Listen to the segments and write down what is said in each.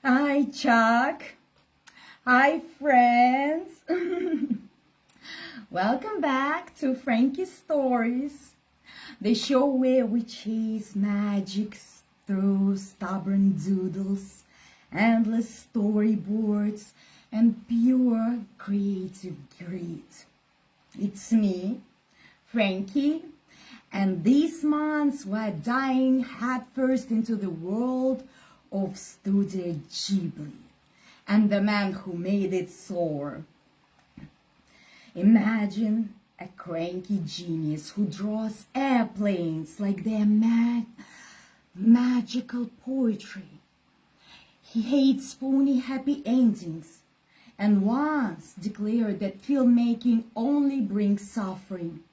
Hi, Chuck. Hi, friends. Welcome back to Frankie's Stories, the show where we chase magic through stubborn doodles, endless storyboards, and pure creative grit. It's me, Frankie, and these months we're diving headfirst into the world of Studio Ghibli and the man who made it soar. Imagine a cranky genius who draws airplanes like they're magical poetry. He hates phony happy endings and once declared that filmmaking only brings suffering.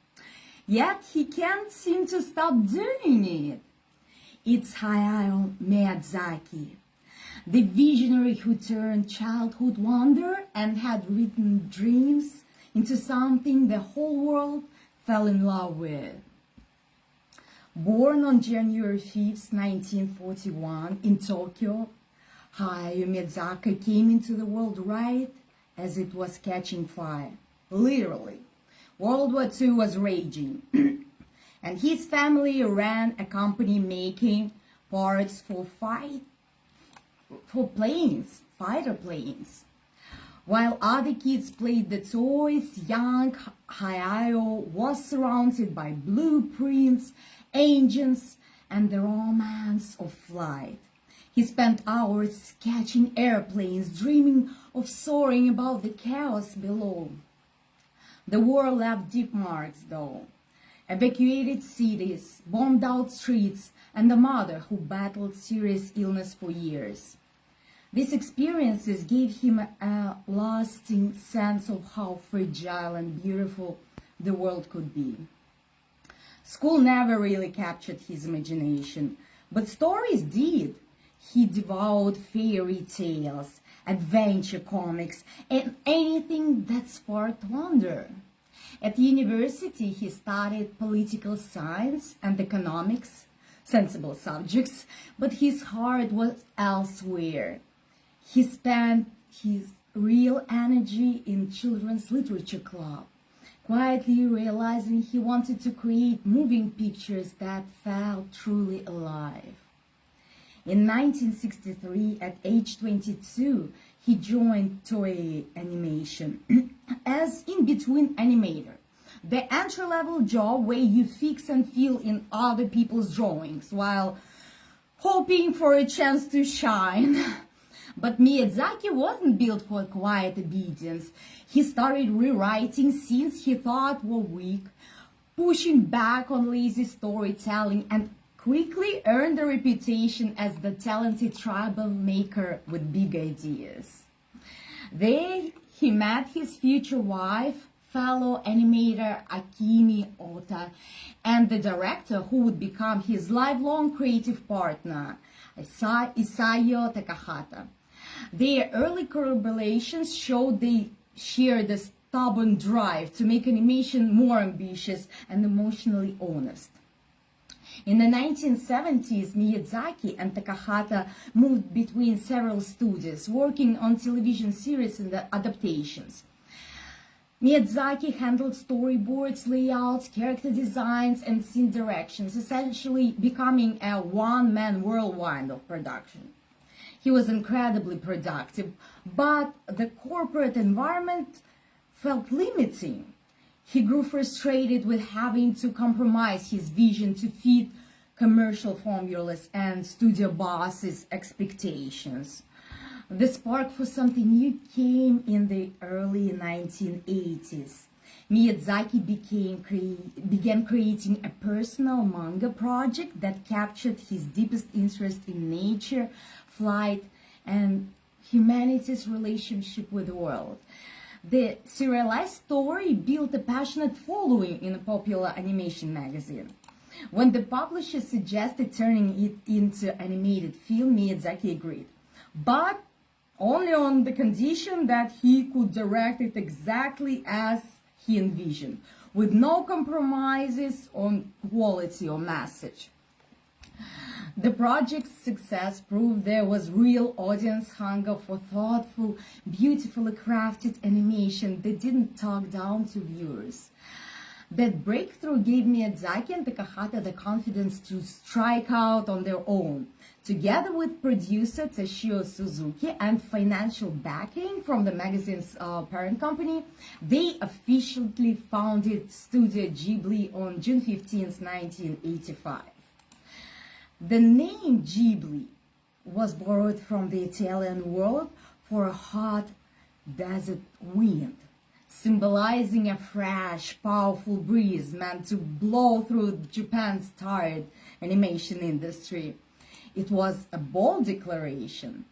Yet he can't seem to stop doing it. It's Hayao Miyazaki, the visionary who turned childhood wonder and had written dreams into something the whole world fell in love with. Born on January 5th, 1941 in Tokyo, Hayao Miyazaki came into the world right as it was catching fire, literally. World War II was raging. And his family ran a company making parts for fighter planes. While other kids played the toys, young Hayao was surrounded by blueprints, engines, and the romance of flight. He spent hours sketching airplanes, dreaming of soaring above the chaos below. The war left deep marks, though. Evacuated cities, bombed out streets, and a mother who battled serious illness for years. These experiences gave him a lasting sense of how fragile and beautiful the world could be. School never really captured his imagination, but stories did. He devoured fairy tales, adventure comics, and anything that sparked wonder. At university, he studied political science and economics, sensible subjects, but his heart was elsewhere. He spent his real energy in children's literature club, quietly realizing he wanted to create moving pictures that felt truly alive. In 1963, at age 22, he joined Toei Animation as in-between animator, the entry-level job where you fix and fill in other people's drawings while hoping for a chance to shine. But Miyazaki wasn't built for quiet obedience. He started rewriting scenes he thought were weak, pushing back on lazy storytelling, and quickly earned a reputation as the talented tribal maker with big ideas. There he met his future wife, fellow animator Akimi Ota, and the director who would become his lifelong creative partner, Isao Takahata. Their early collaborations showed they shared a stubborn drive to make animation more ambitious and emotionally honest. In the 1970s, Miyazaki and Takahata moved between several studios, working on television series and adaptations. Miyazaki handled storyboards, layouts, character designs, and scene directions, essentially becoming a one-man whirlwind of production. He was incredibly productive, but the corporate environment felt limiting. He grew frustrated with having to compromise his vision to fit commercial formulas and studio bosses' expectations. The spark for something new came in the early 1980s. Miyazaki began creating a personal manga project that captured his deepest interest in nature, flight, and humanity's relationship with the world. The serialized story built a passionate following in a popular animation magazine. When the publisher suggested turning it into animated film, Miyazaki agreed, but only on the condition that he could direct it exactly as he envisioned, with no compromises on quality or message. The project's success proved there was real audience hunger for thoughtful, beautifully crafted animation that didn't talk down to viewers. That breakthrough gave Miyazaki and Takahata the confidence to strike out on their own. Together with producer Toshio Suzuki and financial backing from the magazine's parent company, they officially founded Studio Ghibli on June 15, 1985. The name Ghibli was borrowed from the Italian word for a hot desert wind, symbolizing a fresh, powerful breeze meant to blow through Japan's tired animation industry. It was a bold declaration.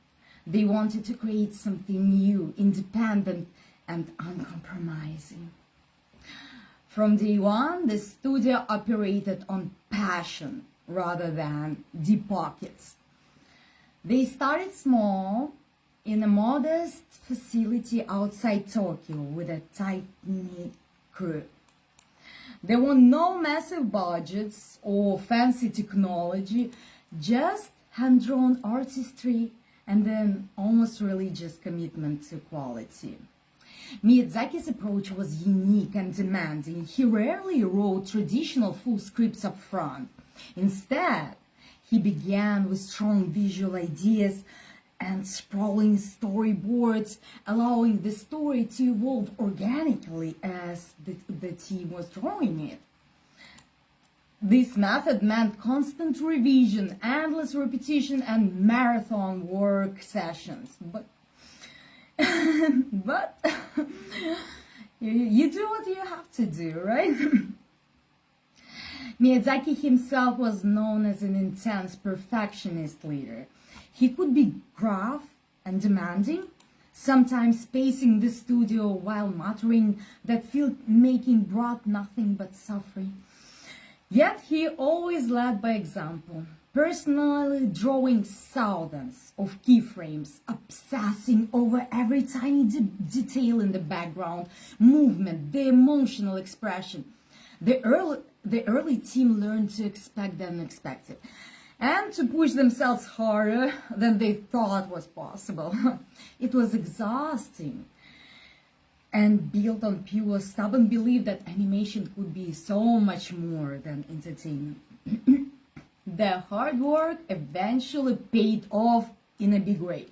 They wanted to create something new, independent, and uncompromising. From day one, the studio operated on passion rather than deep pockets. They started small in a modest facility outside Tokyo with a tight-knit crew. There were no massive budgets or fancy technology, just hand-drawn artistry and an almost religious commitment to quality. Miyazaki's approach was unique and demanding. He rarely wrote traditional full scripts up front. Instead, he began with strong visual ideas and sprawling storyboards, allowing the story to evolve organically as the team was drawing it. This method meant constant revision, endless repetition, and marathon work sessions. But you do what you have to do, right? Miyazaki himself was known as an intense perfectionist leader. He could be gruff and demanding, sometimes pacing the studio while muttering that filmmaking brought nothing but suffering. Yet he always led by example, personally drawing thousands of keyframes, obsessing over every tiny detail in the background, movement, the emotional expression. The early team learned to expect the unexpected and to push themselves harder than they thought was possible. It was exhausting and built on pure stubborn belief that animation could be so much more than entertainment. Their hard work eventually paid off in a big way.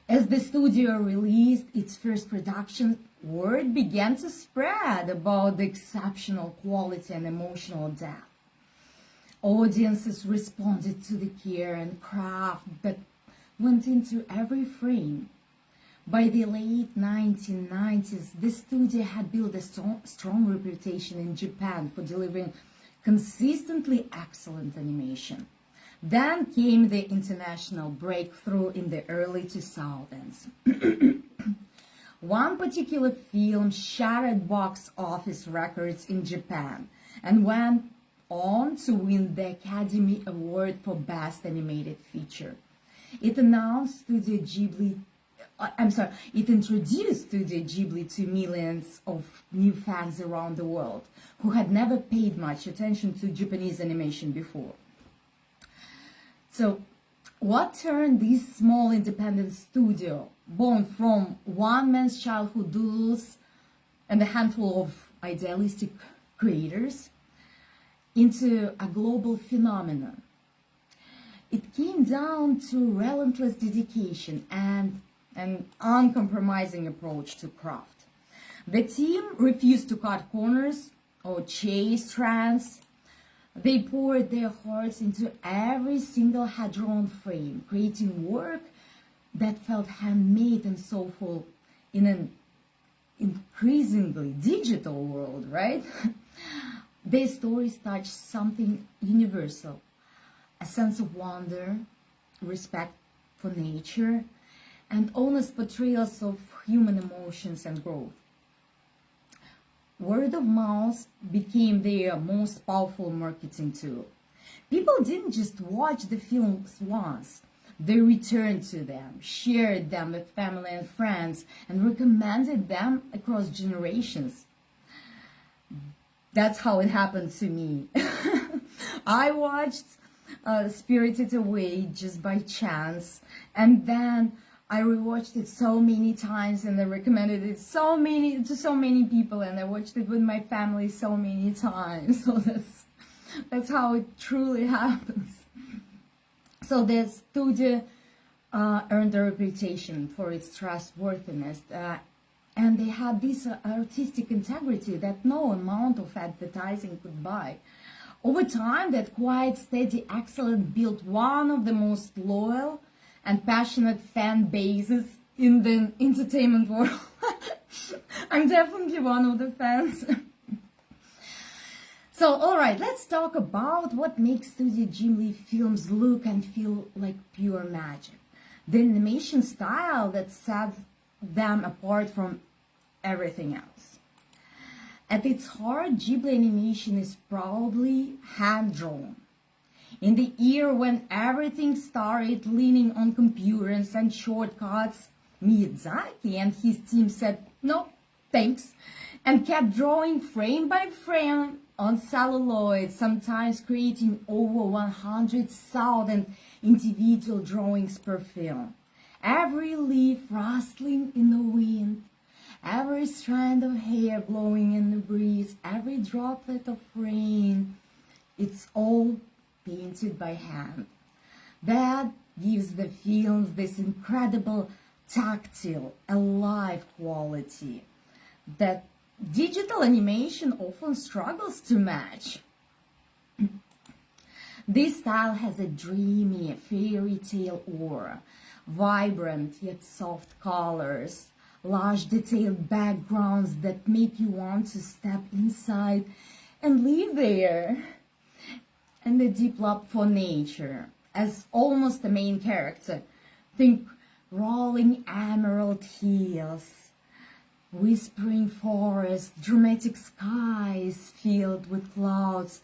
As the studio released its first production, word began to spread about the exceptional quality and emotional depth. Audiences responded to the care and craft that went into every frame. By the late 1990s, the studio had built a strong reputation in Japan for delivering consistently excellent animation. Then came the international breakthrough in the early 2000s. One particular film shattered box office records in Japan and went on to win the Academy Award for Best Animated Feature. It introduced Studio Ghibli to millions of new fans around the world who had never paid much attention to Japanese animation before. So, what turned this small independent studio, born from one man's childhood doodles and a handful of idealistic creators, into a global phenomenon? It came down to relentless dedication and an uncompromising approach to craft. The team refused to cut corners or chase trends. They poured their hearts into every single hand-drawn frame, creating work that felt handmade and soulful in an increasingly digital world, right? Their stories touch something universal, a sense of wonder, respect for nature, and honest portrayals of human emotions and growth. Word of mouth became their most powerful marketing tool. People didn't just watch the films once. They returned to them, shared them with family and friends, and recommended them across generations. That's how it happened to me. I watched Spirited Away just by chance, and then I rewatched it so many times, and I recommended it to so many people, and I watched it with my family so many times. So that's how it truly happens. So the studio earned a reputation for its trustworthiness, and they had this artistic integrity that no amount of advertising could buy. Over time, that quiet, steady excellence built one of the most loyal and passionate fan bases in the entertainment world. I'm definitely one of the fans. So, alright, let's talk about what makes Studio Ghibli films look and feel like pure magic. The animation style that sets them apart from everything else. At its heart, Ghibli animation is probably hand-drawn. In the era when everything started leaning on computers and shortcuts, Miyazaki and his team said, no, thanks, and kept drawing frame by frame on celluloid, sometimes creating over 100,000 individual drawings per film. Every leaf rustling in the wind, every strand of hair blowing in the breeze, every droplet of rain, it's all painted by hand. That gives the films this incredible tactile, alive quality that digital animation often struggles to match. This style has a dreamy fairy tale aura, vibrant yet soft colors, large detailed backgrounds that make you want to step inside and live there, and a deep love for nature as almost the main character. Think rolling emerald hills, whispering forests, dramatic skies filled with clouds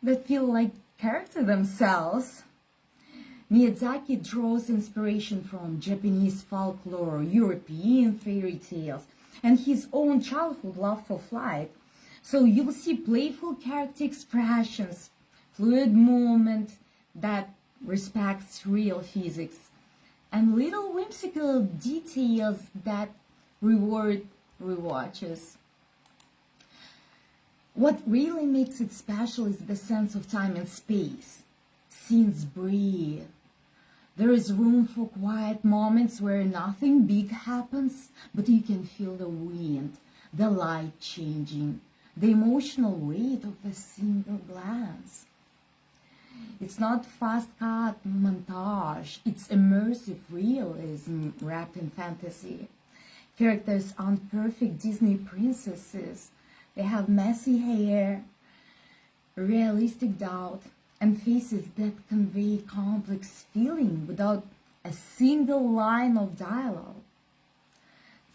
that feel like character themselves. Miyazaki draws inspiration from Japanese folklore, European fairy tales, and his own childhood love for flight. So you'll see playful character expressions, fluid movement that respects real physics, and little whimsical details that reward rewatches. What really makes it special is the sense of time and space. Scenes breathe. There is room for quiet moments where nothing big happens, but you can feel the wind, the light changing, the emotional weight of a single glance. It's not fast-cut montage, it's immersive realism wrapped in fantasy. Characters aren't perfect Disney princesses. They have messy hair, realistic doubt, and faces that convey complex feeling without a single line of dialogue.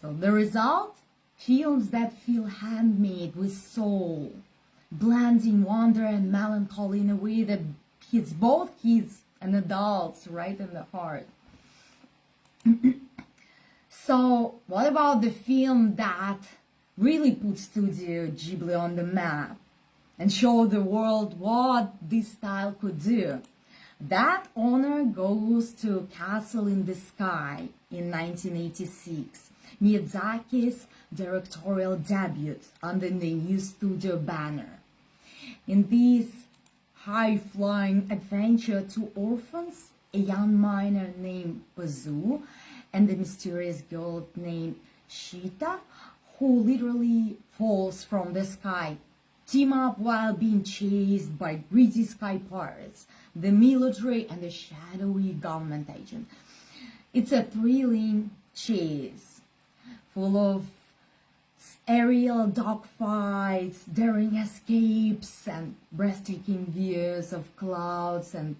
So the result? Films that feel handmade with soul, blending wonder and melancholy in a way that hits both kids and adults right in the heart. So, what about the film that really put Studio Ghibli on the map and showed the world what this style could do? That honor goes to Castle in the Sky in 1986, Miyazaki's directorial debut under the new studio banner. In this high-flying adventure, two orphans, a young miner named Bazu, and a mysterious girl named Shita, who literally falls from the sky, team up while being chased by greedy sky pirates, the military, and a shadowy government agent. It's a thrilling chase, full of aerial dogfights, daring escapes, and breathtaking views of clouds and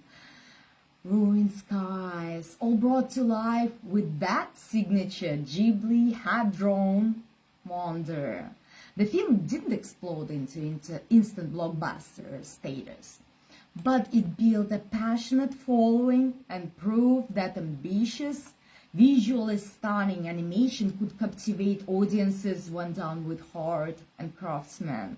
ruined skies, all brought to life with that signature Ghibli hand-drawn wonder. The film didn't explode into instant blockbuster status, but it built a passionate following and proved that ambitious, visually stunning animation could captivate audiences when done with heart and craftsmen.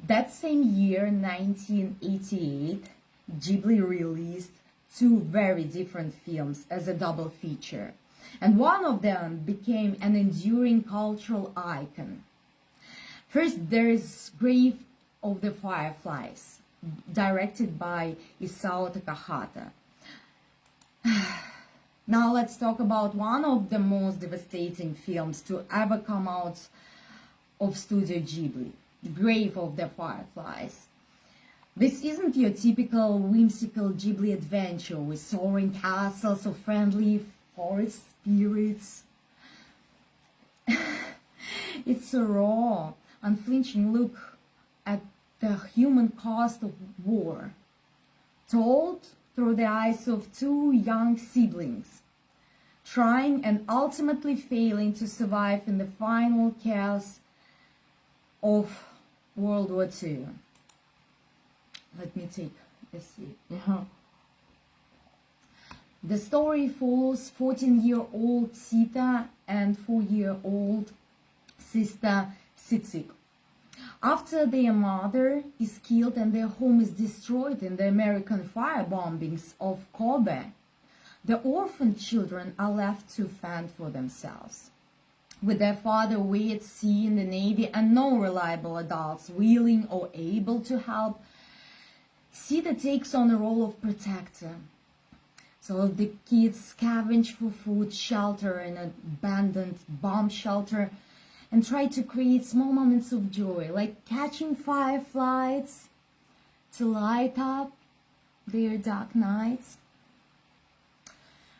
That same year, 1988, Ghibli released two very different films as a double feature, and one of them became an enduring cultural icon. First, there is Grave of the Fireflies, directed by Isao Takahata. Now let's talk about one of the most devastating films to ever come out of Studio Ghibli, Grave of the Fireflies. This isn't your typical whimsical Ghibli adventure with soaring castles or friendly forest spirits. It's a raw, unflinching look at the human cost of war, told through the eyes of two young siblings, trying and ultimately failing to survive in the final chaos of World War II. Let me take a seat. The story follows 14-year-old Sita and 4-year-old sister Sitsuko. After their mother is killed and their home is destroyed in the American fire bombings of Kobe, the orphan children are left to fend for themselves. With their father away at sea in the Navy and no reliable adults willing or able to help, Sita takes on the role of protector. So the kids scavenge for food, shelter in an abandoned bomb shelter, and try to create small moments of joy, like catching fireflies to light up their dark nights.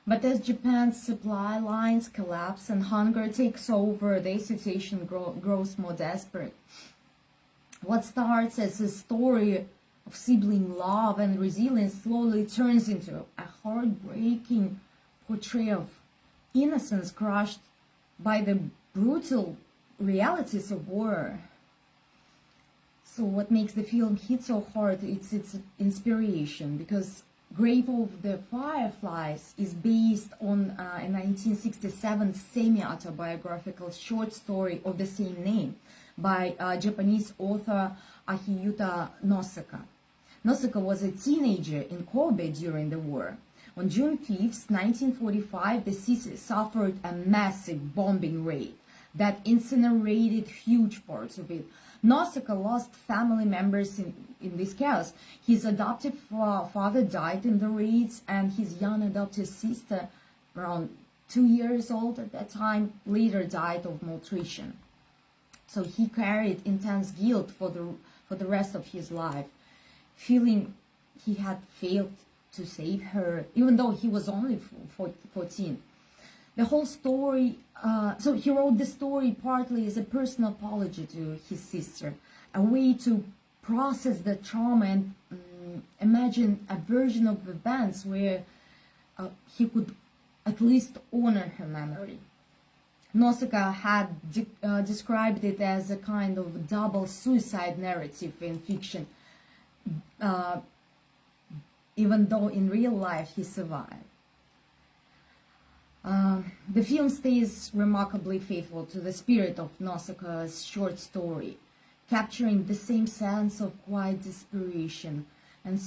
But as Japan's supply lines collapse and hunger takes over, their situation grows more desperate. What starts as a story of sibling love and resilience slowly turns into a heartbreaking portrayal of innocence crushed by the brutal realities of war. So what makes the film hit so hard, it's its inspiration, because Grave of the Fireflies is based on a 1967 semi-autobiographical short story of the same name by Japanese author Akiyuta Nosaka. Nosaka was a teenager in Kobe during the war. On June 5th, 1945, the city suffered a massive bombing raid that incinerated huge parts of it. Nosaka lost family members in this chaos. His adoptive father died in the raids, and his young adopted sister, around 2 years old at that time, later died of malnutrition. So he carried intense guilt for the rest of his life, feeling he had failed to save her, even though he was only 14. The whole story, so he wrote the story partly as a personal apology to his sister, a way to process the trauma and imagine a version of events where he could at least honor her memory. Nosaka had described it as a kind of double suicide narrative in fiction, even though in real life he survived. The film stays remarkably faithful to the spirit of Nosaka's short story, capturing the same sense of quiet desperation and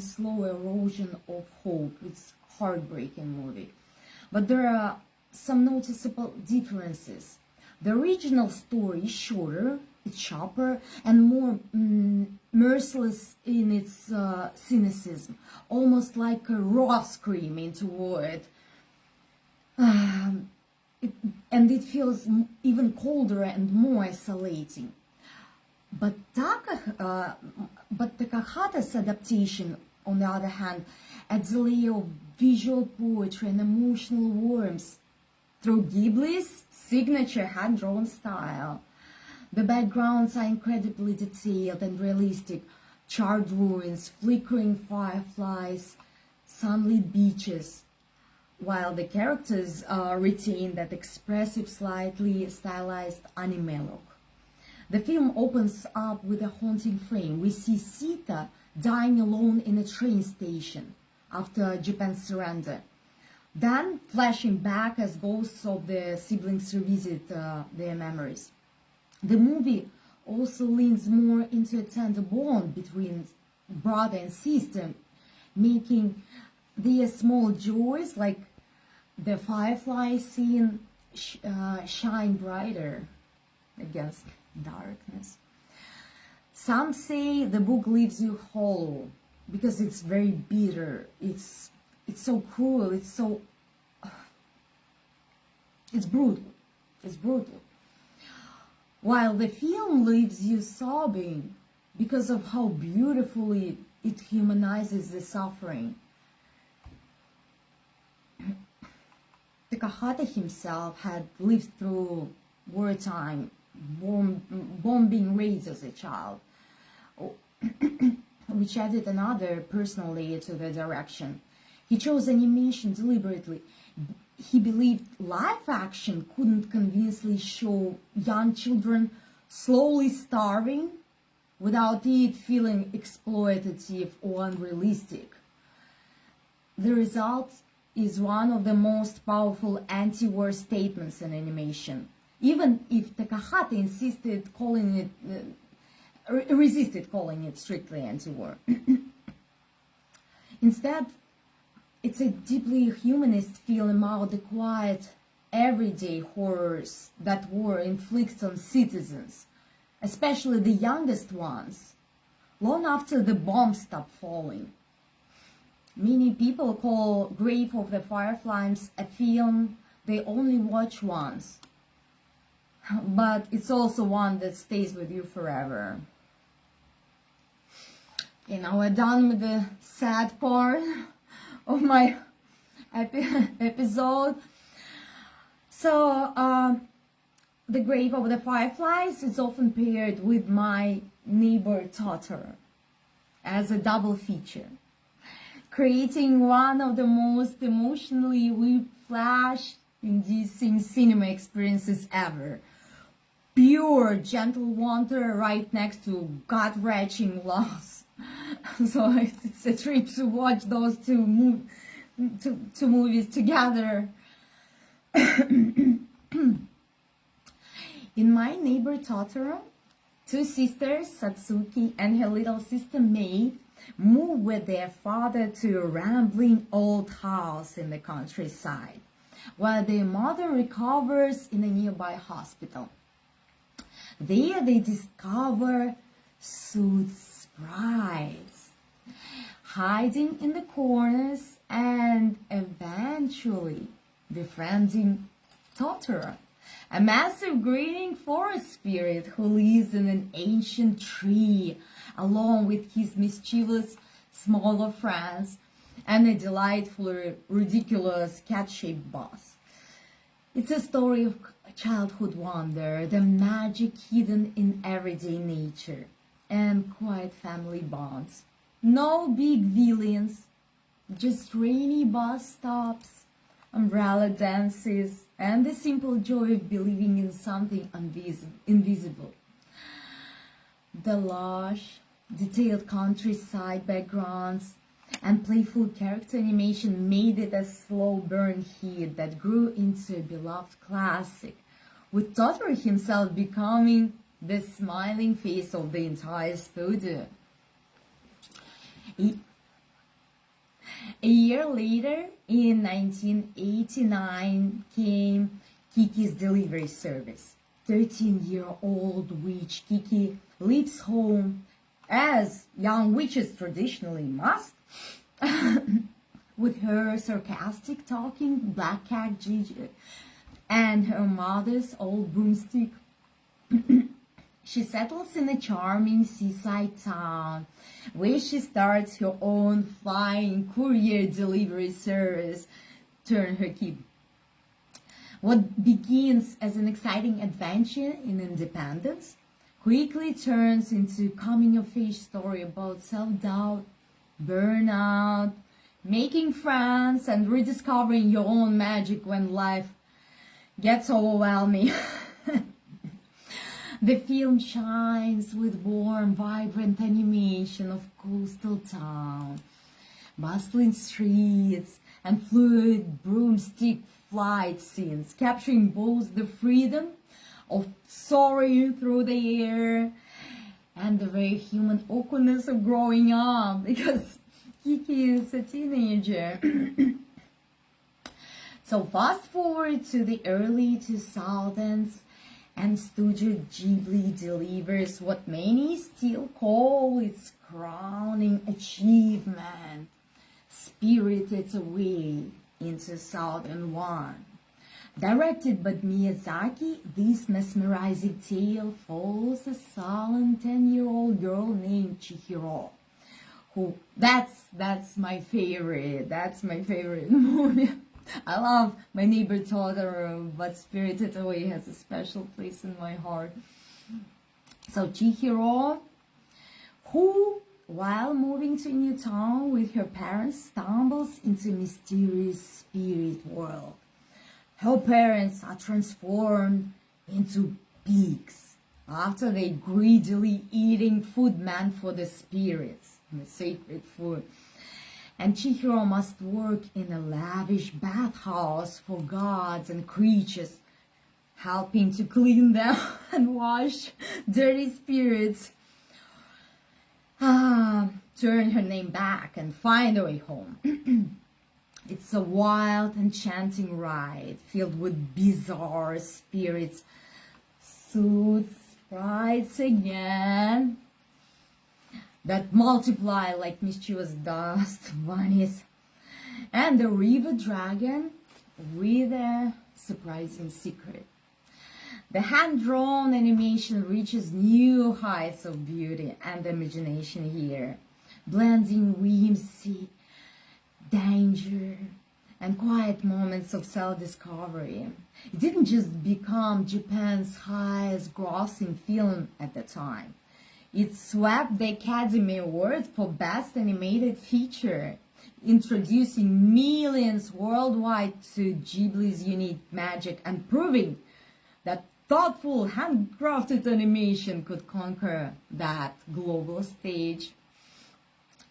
slow erosion of hope. It's a heartbreaking movie. But there are some noticeable differences. The original story is shorter, it's sharper, and more merciless in its cynicism, almost like a raw scream into wood. And it feels even colder and more isolating. But Takahata's adaptation, on the other hand, adds a layer of visual poetry and emotional warmth through Ghibli's signature hand-drawn style. The backgrounds are incredibly detailed and realistic: charred ruins, flickering fireflies, sunlit beaches, while the characters retain that expressive, slightly stylized anime look. The film opens up with a haunting frame. We see Sita dying alone in a train station after Japan's surrender. Then flashing back as ghosts of the siblings revisit their memories. The movie also leans more into a tender bond between brother and sister, making their small joys, like the firefly scene, shine brighter against darkness. Some say the book leaves you hollow because it's very bitter. It's so cruel. It's brutal. It's brutal. While the film leaves you sobbing because of how beautifully it humanizes the suffering. Takahata himself had lived through wartime bombing raids as a child, which added another personal layer to the direction. He chose animation deliberately. He believed live action couldn't convincingly show young children slowly starving without it feeling exploitative or unrealistic. The result is one of the most powerful anti-war statements in animation, even if Takahata resisted calling it strictly anti-war. Instead, it's a deeply humanist film about the quiet, everyday horrors that war inflicts on citizens, especially the youngest ones, long after the bombs stop falling. Many people call Grave of the Fireflies a film they only watch once, but it's also one that stays with you forever. Okay, now we're done with the sad part of my episode. So, The Grave of the Fireflies is often paired with My Neighbor Totoro as a double feature, creating one of the most emotionally whiplash-inducing cinema experiences ever. Pure, gentle wonder right next to gut-wrenching loss. So it's a trip to watch those two movies together. In My Neighbor Totoro, two sisters, Satsuki and her little sister Mei, move with their father to a rambling old house in the countryside, while their mother recovers in a nearby hospital. There they discover soothing sprites hiding in the corners and eventually befriending Totoro, a massive green forest spirit who lives in an ancient tree along with his mischievous smaller friends and a delightfully ridiculous cat-shaped boss. It's a story of childhood wonder, the magic hidden in everyday nature, and quiet family bonds. No big villains, just rainy bus stops, umbrella dances, and the simple joy of believing in something invisible. The lush, detailed countryside backgrounds and playful character animation made it a slow burn hit that grew into a beloved classic, with Totoro himself becoming the smiling face of the entire studio. A year later, in 1989, came Kiki's Delivery Service. 13-year-old witch Kiki leaves home, as young witches traditionally must, with her sarcastic talking black cat Gigi and her mother's old broomstick. She settles in a charming seaside town where she starts her own flying courier delivery service, turn her keep. What begins as an exciting adventure in independence quickly turns into a coming-of-age story about self-doubt, burnout, making friends, and rediscovering your own magic when life gets overwhelming. The film shines with warm, vibrant animation of coastal town, bustling streets, and fluid broomstick flight scenes, capturing both the freedom of soaring through the air and the very human awkwardness of growing up, because Kiki is a teenager. So fast forward to the early 2000s, and Studio Ghibli delivers what many still call its crowning achievement, Spirited Away, in 2001. Directed by Miyazaki, this mesmerizing tale follows a sullen 10-year-old girl named Chihiro, who that's my favorite. That's my favorite movie. I love My Neighbor Totoro, but Spirited Away has a special place in my heart. So Chihiro, who, while moving to a new town with her parents, stumbles into a mysterious spirit world. Her parents are transformed into pigs after they greedily eating food meant for the spirits, the sacred food. And Chihiro must work in a lavish bathhouse for gods and creatures, helping to clean them and wash dirty spirits, turn her name back and find a way home. It's a wild, enchanting ride filled with bizarre spirits, suits, sprites again, that multiply like mischievous dust bunnies, and the river dragon with a surprising secret. The hand-drawn animation reaches new heights of beauty and imagination here, blending whimsy, danger, and quiet moments of self-discovery. It didn't just become Japan's highest grossing film at the time. It swept the Academy Award for Best Animated Feature, introducing millions worldwide to Ghibli's unique magic and proving that thoughtful, handcrafted animation could conquer that global stage.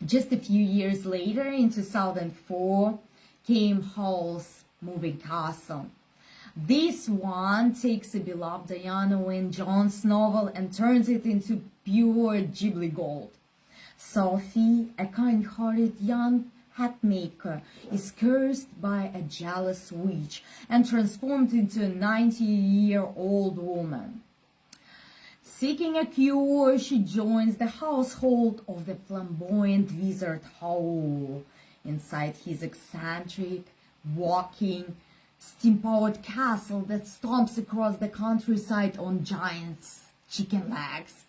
Just a few years later, in 2004, came Howl's Moving Castle. This one takes a beloved Diana Wynne Jones novel and turns it into pure Ghibli gold. Sophie, a kind-hearted young hat maker, is cursed by a jealous witch and transformed into a 90-year-old woman. Seeking a cure, she joins the household of the flamboyant wizard Howl inside his eccentric, walking, steam-powered castle that stomps across the countryside on giant chicken legs.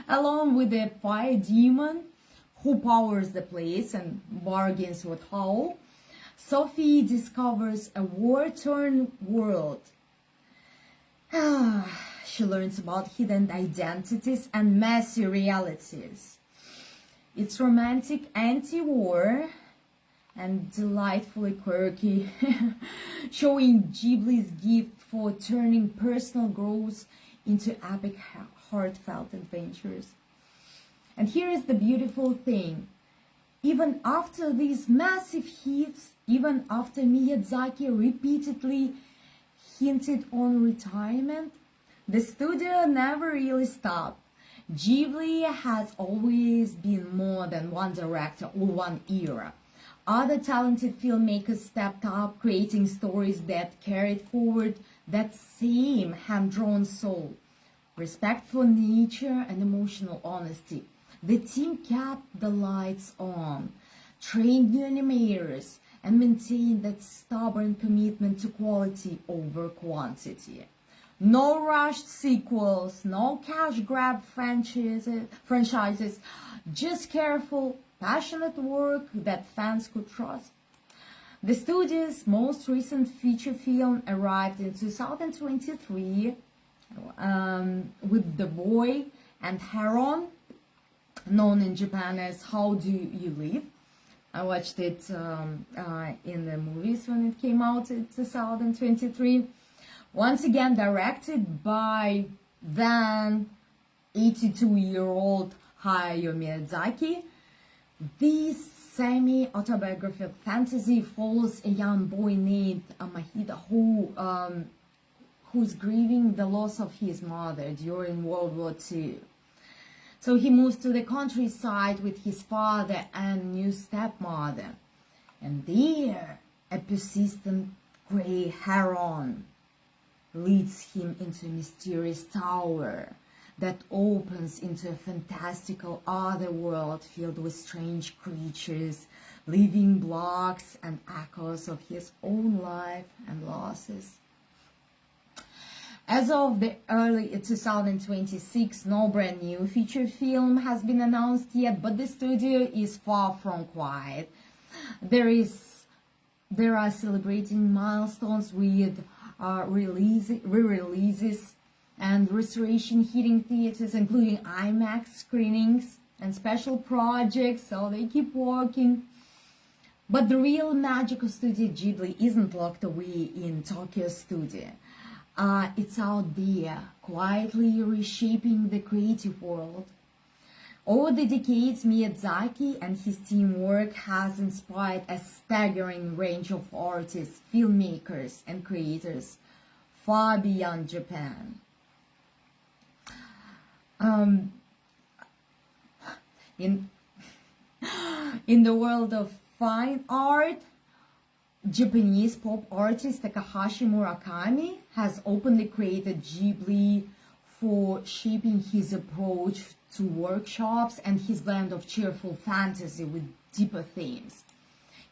Along with the fire demon who powers the place and bargains with Howl, Sophie discovers a war-torn world. She learns about hidden identities and messy realities. It's romantic anti-war and delightfully quirky, showing Ghibli's gift for turning personal growth into epic, heartfelt adventures. And here is the beautiful thing. Even after these massive hits, even after Miyazaki repeatedly hinted on retirement, the studio never really stopped. Ghibli has always been more than one director or one era. Other talented filmmakers stepped up, creating stories that carried forward that same hand-drawn soul. Respect for nature and emotional honesty. The team kept the lights on, trained new animators, and maintained that stubborn commitment to quality over quantity. No rushed sequels, no cash grab franchises, just careful, passionate work that fans could trust. The studio's most recent feature film arrived in 2023 with The Boy and Heron, known in Japan as How Do You Live. I watched it in the movies when it came out in 2023. Once again directed by then 82-year-old Hayao Miyazaki. This semi-autobiographical fantasy follows a young boy named Mahida who's grieving the loss of his mother during World War II. So he moves to the countryside with his father and new stepmother. And there, a persistent grey heron leads him into a mysterious tower that opens into a fantastical other world filled with strange creatures, living blocks and echoes of his own life and losses. As of the early 2026, no brand new feature film has been announced yet, but the studio is far from quiet. There are celebrating milestones with re-releases and restoration hitting theaters, including IMAX screenings and special projects, so they keep working. But the real magic of Studio Ghibli isn't locked away in Tokyo studio. It's out there, quietly reshaping the creative world. Over the decades, Miyazaki and his teamwork has inspired a staggering range of artists, filmmakers, and creators far beyond Japan. In the world of fine art, Japanese pop artist Takahashi Murakami has openly created Ghibli for shaping his approach to workshops and his blend of cheerful fantasy with deeper themes.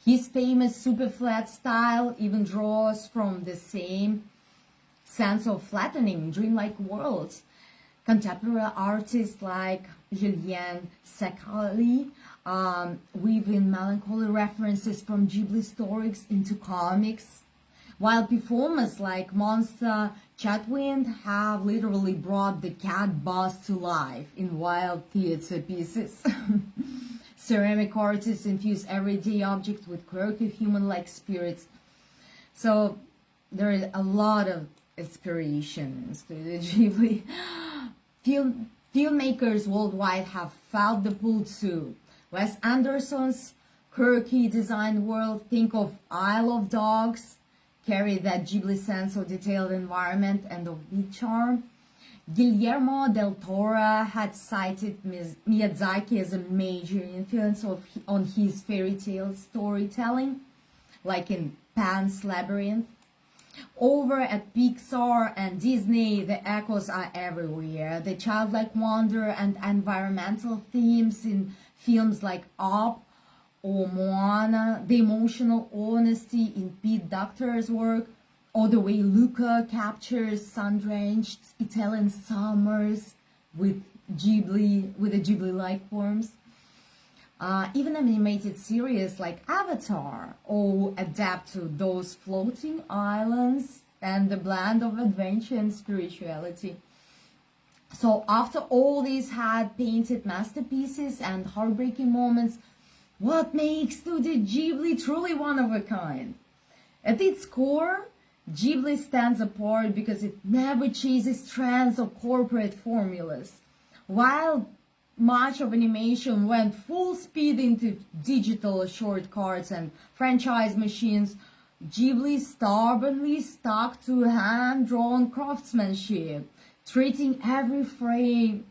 His famous super flat style even draws from the same sense of flattening, dreamlike worlds. Contemporary artists like Julien Sakali weave in melancholy references from Ghibli stories into comics, while performers like Monster Chatwind have literally brought the cat boss to life in wild theater pieces. Ceramic artists infuse everyday objects with quirky human-like spirits. So there is a lot of inspiration in Studio Ghibli. Filmmakers worldwide have felt the pull too. Wes Anderson's quirky design world, think of Isle of Dogs, carry that Ghibli sense of detailed environment and of beat charm. Guillermo del Toro had cited Miyazaki as a major influence on his fairy tale storytelling, like in Pan's Labyrinth. Over at Pixar and Disney, the echoes are everywhere. The childlike wonder and environmental themes in films like Up or Moana, the emotional honesty in Pete Docter's work, or the way Luca captures sun-drenched Italian summers with the Ghibli-like forms. Even animated series like Avatar all adapt to those floating islands and the blend of adventure and spirituality. So after all these had painted masterpieces and heartbreaking moments, what makes Studio Ghibli truly one of a kind? At its core, Ghibli stands apart because it never chases trends or corporate formulas. While much of animation went full speed into digital shortcuts and franchise machines, Ghibli stubbornly stuck to hand-drawn craftsmanship, treating every frame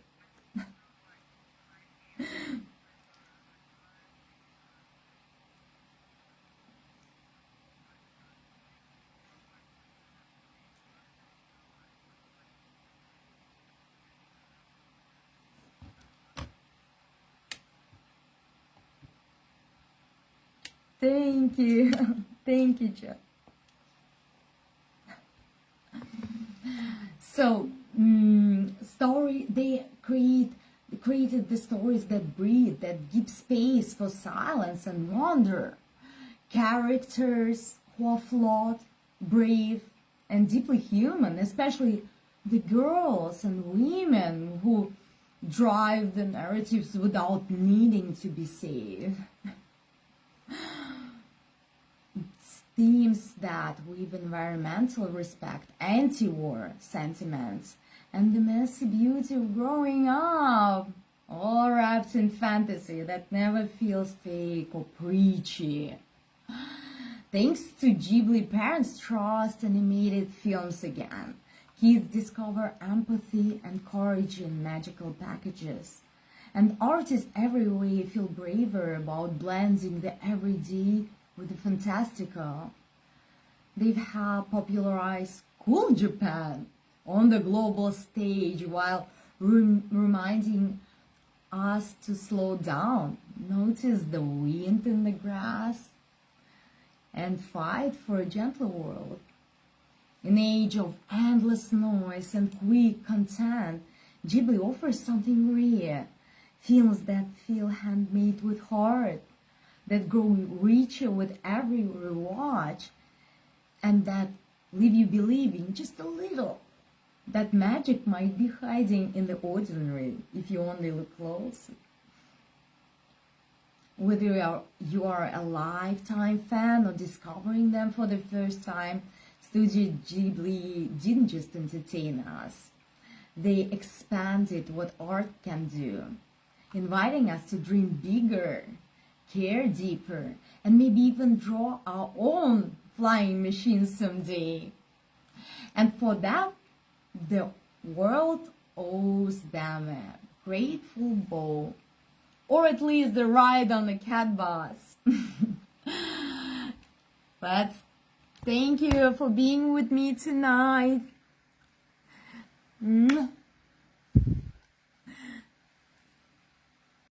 Thank you. Thank you, Jeff. So, they created the stories that breathe, that give space for silence and wonder. Characters who are flawed, brave, and deeply human, especially the girls and women who drive the narratives without needing to be saved. Themes that weave environmental respect, anti-war sentiments, and the messy beauty of growing up, all wrapped in fantasy that never feels fake or preachy. Thanks to Ghibli, parents trust animated films again. Kids discover empathy and courage in magical packages. And artists everywhere feel braver about blending the everyday with the fantastical. They have popularized cool Japan on the global stage while reminding us to slow down, notice the wind in the grass, and fight for a gentler world. In an age of endless noise and quick content, Ghibli offers something rare, films that feel handmade with heart, that grow richer with every rewatch, and that leave you believing just a little that magic might be hiding in the ordinary if you only look close. Whether you are a lifetime fan or discovering them for the first time, Studio Ghibli didn't just entertain us. They expanded what art can do, inviting us to dream bigger, care deeper, and maybe even draw our own flying machines someday. And for that, the world owes them a grateful bow, or at least a ride on the cat bus. But thank you for being with me tonight.